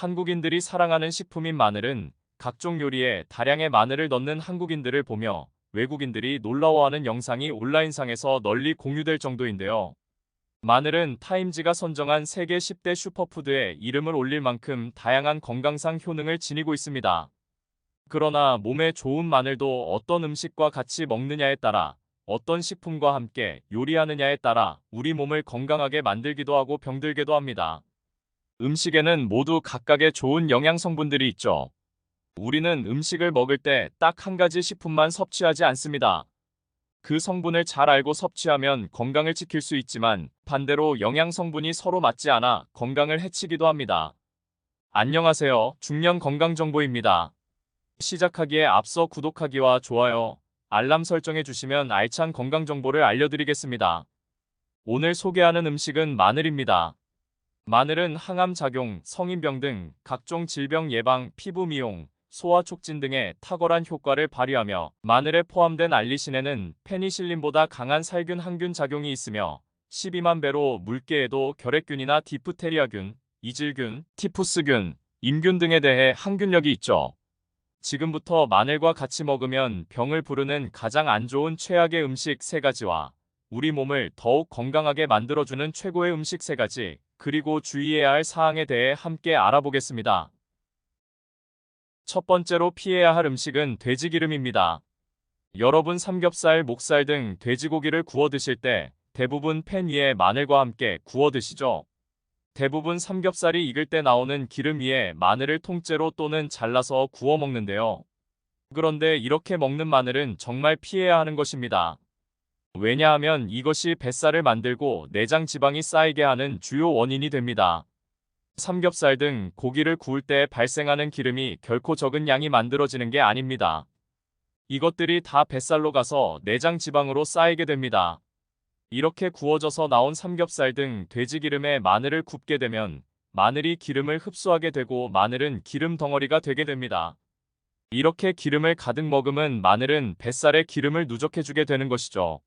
한국인들이 사랑하는 식품인 마늘은 각종 요리에 다량의 마늘을 넣는 한국인들을 보며 외국인들이 놀라워하는 영상이 온라인상에서 널리 공유될 정도인데요. 마늘은 타임지가 선정한 세계 10대 슈퍼푸드에 이름을 올릴 만큼 다양한 건강상 효능을 지니고 있습니다. 그러나 몸에 좋은 마늘도 어떤 음식과 같이 먹느냐에 따라, 어떤 식품과 함께 요리하느냐에 따라 우리 몸을 건강하게 만들기도 하고 병들게도 합니다. 음식에는 모두 각각의 좋은 영양 성분들이 있죠. 우리는 음식을 먹을 때 딱 한 가지 식품만 섭취하지 않습니다. 그 성분을 잘 알고 섭취하면 건강을 지킬 수 있지만, 반대로 영양 성분이 서로 맞지 않아 건강을 해치기도 합니다. 안녕하세요. 중년 건강정보입니다. 시작하기에 앞서 구독하기와 좋아요, 알람 설정해 주시면 알찬 건강정보를 알려드리겠습니다. 오늘 소개하는 음식은 마늘입니다. 마늘은 항암작용, 성인병 등 각종 질병 예방, 피부 미용, 소화 촉진 등의 탁월한 효과를 발휘하며, 마늘에 포함된 알리신에는 페니실린보다 강한 살균 항균 작용이 있으며 12만 배로 물개에도 결핵균이나 디프테리아균, 이질균, 티푸스균, 임균 등에 대해 항균력이 있죠. 지금부터 마늘과 같이 먹으면 병을 부르는 가장 안 좋은 최악의 음식 3가지와 우리 몸을 더욱 건강하게 만들어주는 최고의 음식 3가지, 그리고 주의해야 할 사항에 대해 함께 알아보겠습니다. 첫 번째로 피해야 할 음식은 돼지기름입니다. 여러분 삼겹살, 목살 등 돼지고기를 구워 드실 때 대부분 팬 위에 마늘과 함께 구워 드시죠. 대부분 삼겹살이 익을 때 나오는 기름 위에 마늘을 통째로 또는 잘라서 구워 먹는데요. 그런데 이렇게 먹는 마늘은 정말 피해야 하는 것입니다. 왜냐하면 이것이 뱃살을 만들고 내장 지방이 쌓이게 하는 주요 원인이 됩니다. 삼겹살 등 고기를 구울 때 발생하는 기름이 결코 적은 양이 만들어지는 게 아닙니다. 이것들이 다 뱃살로 가서 내장 지방으로 쌓이게 됩니다. 이렇게 구워져서 나온 삼겹살 등 돼지기름에 마늘을 굽게 되면 마늘이 기름을 흡수하게 되고 마늘은 기름 덩어리가 되게 됩니다. 이렇게 기름을 가득 머금은 마늘은 뱃살에 기름을 누적해주게 되는 것이죠.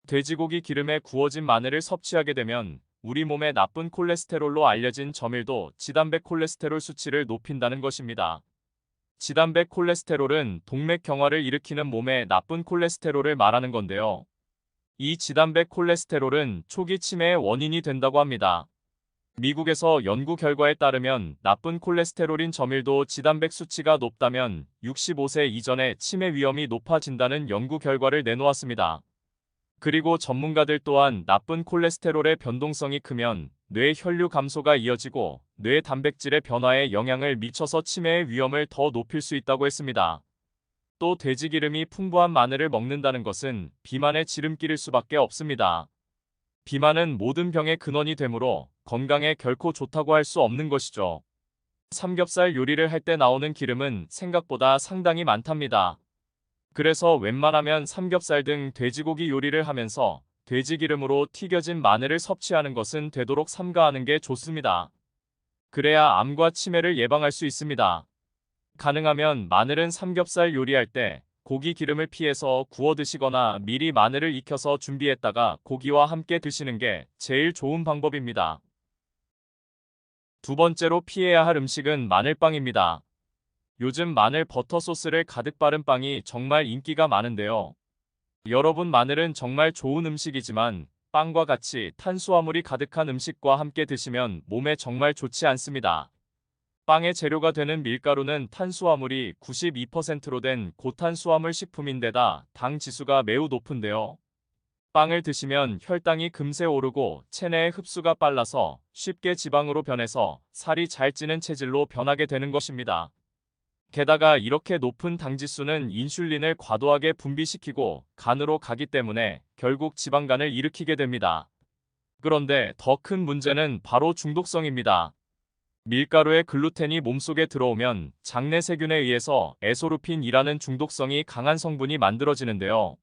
돼지고기 기름에 구워진 마늘을 섭취하게 되면 우리 몸의 나쁜 콜레스테롤로 알려진 저밀도 지단백 콜레스테롤 수치를 높인다는 것입니다. 지단백 콜레스테롤은 동맥 경화를 일으키는 몸의 나쁜 콜레스테롤을 말하는 건데요. 이 지단백 콜레스테롤은 초기 치매의 원인이 된다고 합니다. 미국에서 연구 결과에 따르면 나쁜 콜레스테롤인 저밀도 지단백 수치가 높다면 65세 이전에 치매 위험이 높아진다는 연구 결과를 내놓았습니다. 그리고 전문가들 또한 나쁜 콜레스테롤의 변동성이 크면 뇌 혈류 감소가 이어지고 뇌 단백질의 변화에 영향을 미쳐서 치매의 위험을 더 높일 수 있다고 했습니다. 또 돼지기름이 풍부한 마늘을 먹는다는 것은 비만의 지름길일 수밖에 없습니다. 비만은 모든 병의 근원이 되므로 건강에 결코 좋다고 할 수 없는 것이죠. 삼겹살 요리를 할 때 나오는 기름은 생각보다 상당히 많답니다. 그래서 웬만하면 삼겹살 등 돼지고기 요리를 하면서 돼지기름으로 튀겨진 마늘을 섭취하는 것은 되도록 삼가하는 게 좋습니다. 그래야 암과 치매를 예방할 수 있습니다. 가능하면 마늘은 삼겹살 요리할 때 고기 기름을 피해서 구워 드시거나 미리 마늘을 익혀서 준비했다가 고기와 함께 드시는 게 제일 좋은 방법입니다. 두 번째로 피해야 할 음식은 마늘빵입니다. 요즘 마늘 버터 소스를 가득 바른 빵이 정말 인기가 많은데요. 여러분, 마늘은 정말 좋은 음식이지만 빵과 같이 탄수화물이 가득한 음식과 함께 드시면 몸에 정말 좋지 않습니다. 빵의 재료가 되는 밀가루는 탄수화물이 92%로 된 고탄수화물 식품인데다 당 지수가 매우 높은데요. 빵을 드시면 혈당이 금세 오르고 체내의 흡수가 빨라서 쉽게 지방으로 변해서 살이 잘 찌는 체질로 변하게 되는 것입니다. 게다가 이렇게 높은 당지수는 인슐린을 과도하게 분비시키고 간으로 가기 때문에 결국 지방간을 일으키게 됩니다. 그런데 더 큰 문제는 바로 중독성입니다. 밀가루에 글루텐이 몸속에 들어오면 장내 세균에 의해서 에소루핀이라는 중독성이 강한 성분이 만들어지는데요.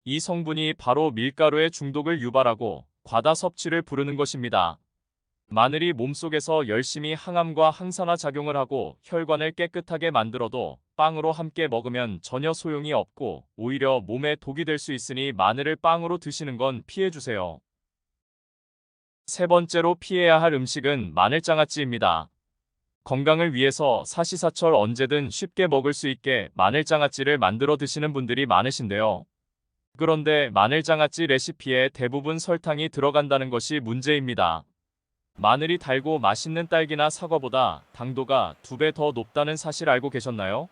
이 성분이 바로 밀가루의 중독을 유발하고 과다 섭취를 부르는 것입니다. 마늘이 몸속에서 열심히 항암과 항산화 작용을 하고 혈관을 깨끗하게 만들어도 빵으로 함께 먹으면 전혀 소용이 없고 오히려 몸에 독이 될 수 있으니 마늘을 빵으로 드시는 건 피해주세요. 세 번째로 피해야 할 음식은 마늘장아찌입니다. 건강을 위해서 사시사철 언제든 쉽게 먹을 수 있게 마늘장아찌를 만들어 드시는 분들이 많으신데요. 그런데 마늘장아찌 레시피에 대부분 설탕이 들어간다는 것이 문제입니다. 마늘이 달고 맛있는 딸기나 사과보다 당도가 2배 더 높다는 사실 알고 계셨나요?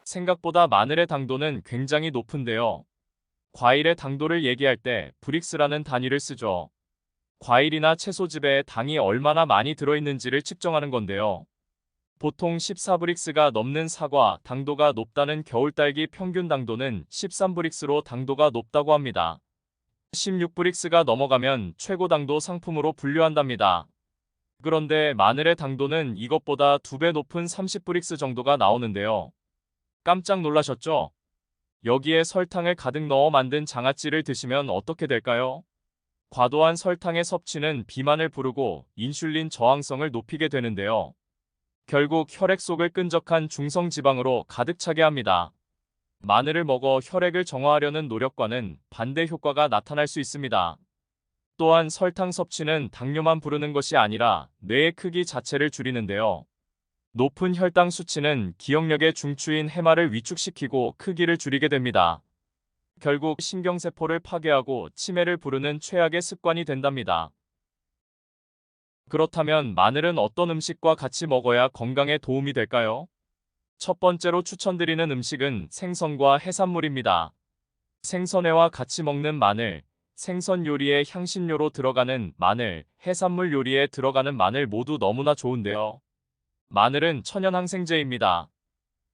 생각보다 마늘의 당도는 굉장히 높은데요. 과일의 당도를 얘기할 때 브릭스라는 단위를 쓰죠. 과일이나 채소즙에 당이 얼마나 많이 들어있는지를 측정하는 건데요. 보통 14브릭스가 넘는 사과 당도가 높다는 겨울딸기 평균 당도는 13브릭스로 당도가 높다고 합니다. 16브릭스가 넘어가면 최고 당도 상품으로 분류한답니다. 그런데 마늘의 당도는 이것보다 2배 높은 30브릭스 정도가 나오는데요. 깜짝 놀라셨죠? 여기에 설탕을 가득 넣어 만든 장아찌를 드시면 어떻게 될까요? 과도한 설탕의 섭취는 비만을 부르고 인슐린 저항성을 높이게 되는데요. 결국 혈액 속을 끈적한 중성지방으로 가득 차게 합니다. 마늘을 먹어 혈액을 정화하려는 노력과는 반대 효과가 나타날 수 있습니다. 또한 설탕 섭취는 당뇨만 부르는 것이 아니라 뇌의 크기 자체를 줄이는데요. 높은 혈당 수치는 기억력의 중추인 해마를 위축시키고 크기를 줄이게 됩니다. 결국 신경세포를 파괴하고 치매를 부르는 최악의 습관이 된답니다. 그렇다면 마늘은 어떤 음식과 같이 먹어야 건강에 도움이 될까요? 첫 번째로 추천드리는 음식은 생선과 해산물입니다. 생선회와 같이 먹는 마늘, 생선 요리에 향신료로 들어가는 마늘, 해산물 요리에 들어가는 마늘 모두 너무나 좋은데요. 마늘은 천연 항생제입니다.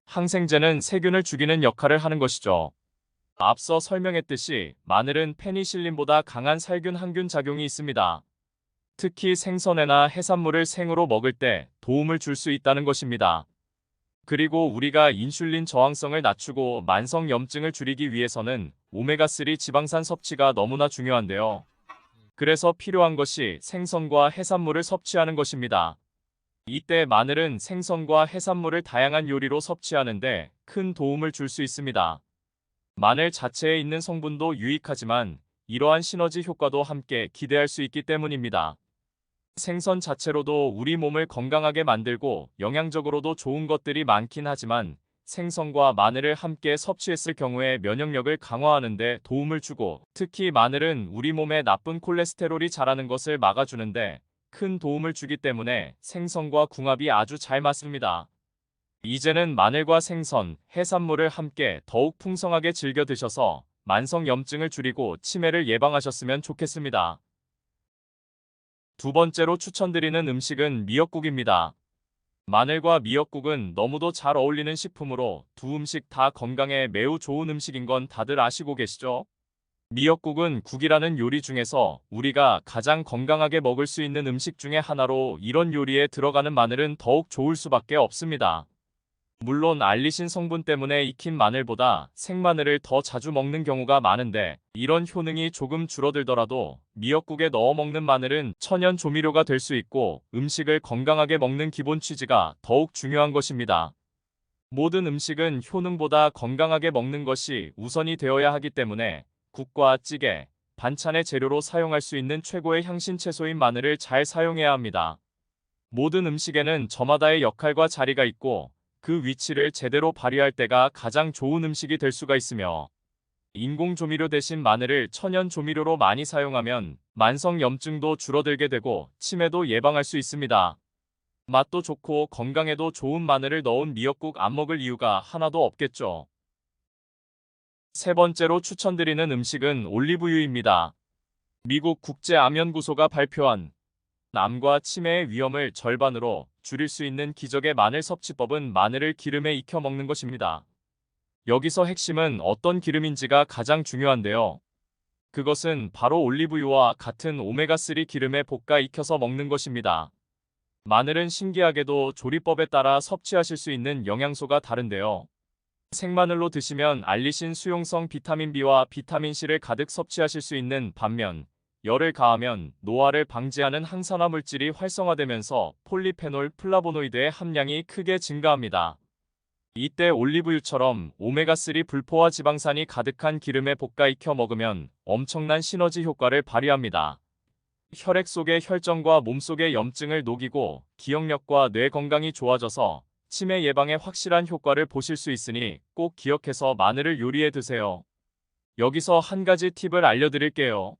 항생제는 세균을 죽이는 역할을 하는 것이죠. 앞서 설명했듯이 마늘은 페니실린보다 강한 살균 항균 작용이 있습니다. 특히 생선회나 해산물을 생으로 먹을 때 도움을 줄 수 있다는 것입니다. 그리고 우리가 인슐린 저항성을 낮추고 만성 염증을 줄이기 위해서는 오메가3 지방산 섭취가 너무나 중요한데요. 그래서 필요한 것이 생선과 해산물을 섭취하는 것입니다. 이때 마늘은 생선과 해산물을 다양한 요리로 섭취하는데 큰 도움을 줄 수 있습니다. 마늘 자체에 있는 성분도 유익하지만 이러한 시너지 효과도 함께 기대할 수 있기 때문입니다. 생선 자체로도 우리 몸을 건강하게 만들고 영양적으로도 좋은 것들이 많긴 하지만 생선과 마늘을 함께 섭취했을 경우에 면역력을 강화하는 데 도움을 주고 특히 마늘은 우리 몸에 나쁜 콜레스테롤이 자라는 것을 막아주는데 큰 도움을 주기 때문에 생선과 궁합이 아주 잘 맞습니다. 이제는 마늘과 생선, 해산물을 함께 더욱 풍성하게 즐겨 드셔서 만성 염증을 줄이고 치매를 예방하셨으면 좋겠습니다. 두 번째로 추천드리는 음식은 미역국입니다. 마늘과 미역국은 너무도 잘 어울리는 식품으로 두 음식 다 건강에 매우 좋은 음식인 건 다들 아시고 계시죠? 미역국은 국이라는 요리 중에서 우리가 가장 건강하게 먹을 수 있는 음식 중에 하나로 이런 요리에 들어가는 마늘은 더욱 좋을 수밖에 없습니다. 물론 알리신 성분 때문에 익힌 마늘보다 생마늘을 더 자주 먹는 경우가 많은데 이런 효능이 조금 줄어들더라도 미역국에 넣어 먹는 마늘은 천연 조미료가 될 수 있고 음식을 건강하게 먹는 기본 취지가 더욱 중요한 것입니다. 모든 음식은 효능보다 건강하게 먹는 것이 우선이 되어야 하기 때문에 국과 찌개, 반찬의 재료로 사용할 수 있는 최고의 향신 채소인 마늘을 잘 사용해야 합니다. 모든 음식에는 저마다의 역할과 자리가 있고 그 위치를 제대로 발휘할 때가 가장 좋은 음식이 될 수가 있으며 인공 조미료 대신 마늘을 천연 조미료로 많이 사용하면 만성 염증도 줄어들게 되고 치매도 예방할 수 있습니다. 맛도 좋고 건강에도 좋은 마늘을 넣은 미역국 안 먹을 이유가 하나도 없겠죠. 세 번째로 추천드리는 음식은 올리브유입니다. 미국 국제암연구소가 발표한 암과 치매의 위험을 절반으로 줄일 수 있는 기적의 마늘 섭취법은 마늘을 기름에 익혀 먹는 것입니다. 여기서 핵심은 어떤 기름인지가 가장 중요한데요. 그것은 바로 올리브유와 같은 오메가3 기름에 볶아 익혀서 먹는 것입니다. 마늘은 신기하게도 조리법에 따라 섭취하실 수 있는 영양소가 다른데요. 생마늘로 드시면 알리신 수용성 비타민 B와 비타민 C를 가득 섭취하실 수 있는 반면 열을 가하면 노화를 방지하는 항산화 물질이 활성화되면서 폴리페놀 플라보노이드의 함량이 크게 증가합니다. 이때 올리브유처럼 오메가3 불포화 지방산이 가득한 기름에 볶아 익혀 먹으면 엄청난 시너지 효과를 발휘합니다. 혈액 속의 혈전과 몸속의 염증을 녹이고 기억력과 뇌 건강이 좋아져서 치매 예방에 확실한 효과를 보실 수 있으니 꼭 기억해서 마늘을 요리에 드세요. 여기서 한 가지 팁을 알려드릴게요.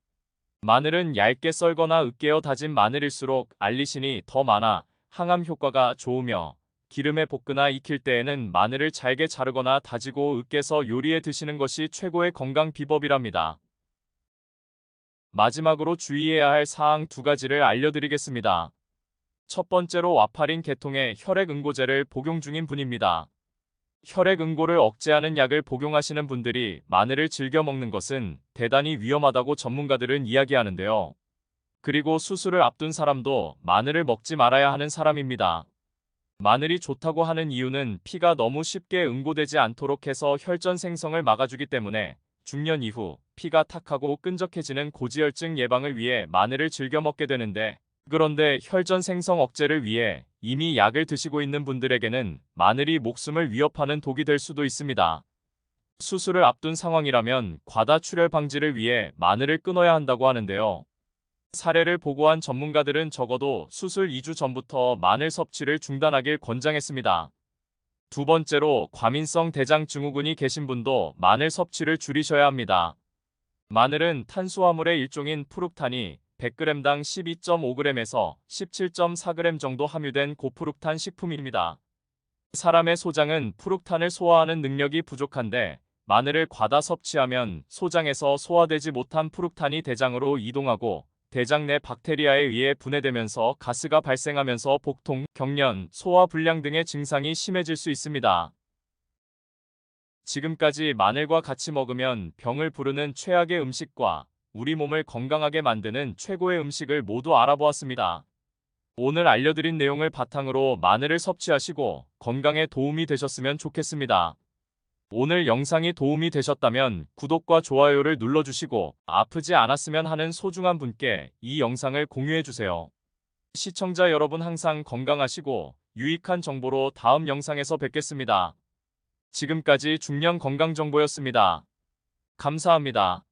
마늘은 얇게 썰거나 으깨어 다진 마늘일수록 알리신이 더 많아 항암 효과가 좋으며, 기름에 볶거나 익힐 때에는 마늘을 잘게 자르거나 다지고 으깨서 요리에 드시는 것이 최고의 건강 비법이랍니다. 마지막으로 주의해야 할 사항 두 가지를 알려드리겠습니다. 첫 번째로 와파린 계통의 혈액응고제를 복용 중인 분입니다. 혈액응고를 억제하는 약을 복용하시는 분들이 마늘을 즐겨 먹는 것은 대단히 위험하다고 전문가들은 이야기하는데요. 그리고 수술을 앞둔 사람도 마늘을 먹지 말아야 하는 사람입니다. 마늘이 좋다고 하는 이유는 피가 너무 쉽게 응고되지 않도록 해서 혈전 생성을 막아주기 때문에 중년 이후 피가 탁하고 끈적해지는 고지혈증 예방을 위해 마늘을 즐겨 먹게 되는데, 그런데 혈전 생성 억제를 위해 이미 약을 드시고 있는 분들에게는 마늘이 목숨을 위협하는 독이 될 수도 있습니다. 수술을 앞둔 상황이라면 과다 출혈 방지를 위해 마늘을 끊어야 한다고 하는데요. 사례를 보고한 전문가들은 적어도 수술 2주 전부터 마늘 섭취를 중단하길 권장했습니다. 두 번째로 과민성 대장 증후군이 계신 분도 마늘 섭취를 줄이셔야 합니다. 마늘은 탄수화물의 일종인 프룩탄이 100g당 12.5g에서 17.4g 정도 함유된 고프룩탄 식품입니다. 사람의 소장은 프룩탄을 소화하는 능력이 부족한데, 마늘을 과다 섭취하면 소장에서 소화되지 못한 프룩탄이 대장으로 이동하고 대장 내 박테리아에 의해 분해되면서 가스가 발생하면서 복통, 경련, 소화불량 등의 증상이 심해질 수 있습니다. 지금까지 마늘과 같이 먹으면 병을 부르는 최악의 음식과 우리 몸을 건강하게 만드는 최고의 음식을 모두 알아보았습니다. 오늘 알려드린 내용을 바탕으로 마늘을 섭취하시고 건강에 도움이 되셨으면 좋겠습니다. 오늘 영상이 도움이 되셨다면 구독과 좋아요를 눌러주시고 아프지 않았으면 하는 소중한 분께 이 영상을 공유해주세요. 시청자 여러분 항상 건강하시고 유익한 정보로 다음 영상에서 뵙겠습니다. 지금까지 중년 건강정보였습니다. 감사합니다.